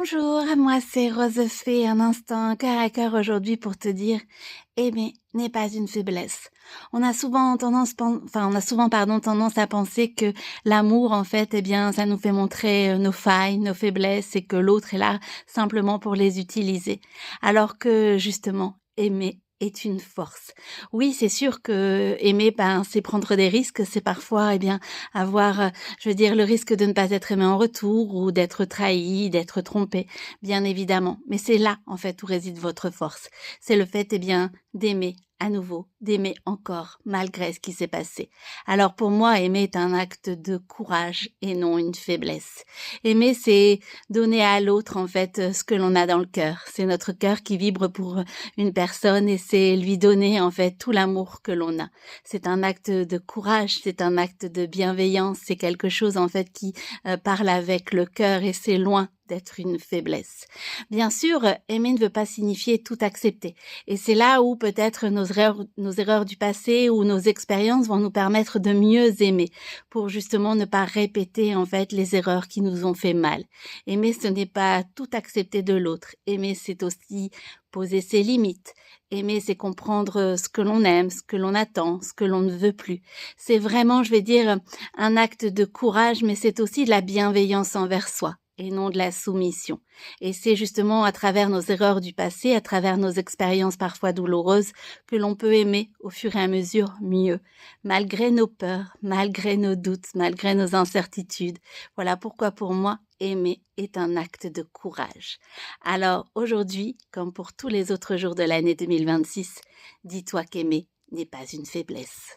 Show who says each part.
Speaker 1: Bonjour, moi c'est Rose Fée, un instant cœur à cœur aujourd'hui pour te dire, aimer n'est pas une faiblesse. On a souvent tendance à penser que l'amour en fait, eh bien, ça nous fait montrer nos failles, nos faiblesses et que l'autre est là simplement pour les utiliser. Alors que justement, aimer est une force. Oui, c'est sûr que aimer, c'est prendre des risques, c'est parfois, eh bien, avoir, je veux dire, le risque de ne pas être aimé en retour ou d'être trahi, d'être trompé, bien évidemment. Mais c'est là, en fait, où réside votre force. C'est le fait, eh bien, d'aimer à nouveau, d'aimer encore, malgré ce qui s'est passé. Alors pour moi, aimer est un acte de courage et non une faiblesse. Aimer, c'est donner à l'autre, en fait, ce que l'on a dans le cœur. C'est notre cœur qui vibre pour une personne et c'est lui donner, en fait, tout l'amour que l'on a. C'est un acte de courage, c'est un acte de bienveillance, c'est quelque chose, en fait, qui parle avec le cœur et c'est loin d'être une faiblesse. Bien sûr, aimer ne veut pas signifier tout accepter. Et c'est là où peut-être nos erreurs du passé ou nos expériences vont nous permettre de mieux aimer, pour justement ne pas répéter en fait les erreurs qui nous ont fait mal. Aimer, ce n'est pas tout accepter de l'autre. Aimer, c'est aussi poser ses limites. Aimer, c'est comprendre ce que l'on aime, ce que l'on attend, ce que l'on ne veut plus. C'est vraiment, je vais dire, un acte de courage, mais c'est aussi de la bienveillance envers soi et non de la soumission. Et c'est justement à travers nos erreurs du passé, à travers nos expériences parfois douloureuses, que l'on peut aimer au fur et à mesure mieux, malgré nos peurs, malgré nos doutes, malgré nos incertitudes. Voilà pourquoi pour moi, aimer est un acte de courage. Alors aujourd'hui, comme pour tous les autres jours de l'année 2026, dis-toi qu'aimer n'est pas une faiblesse.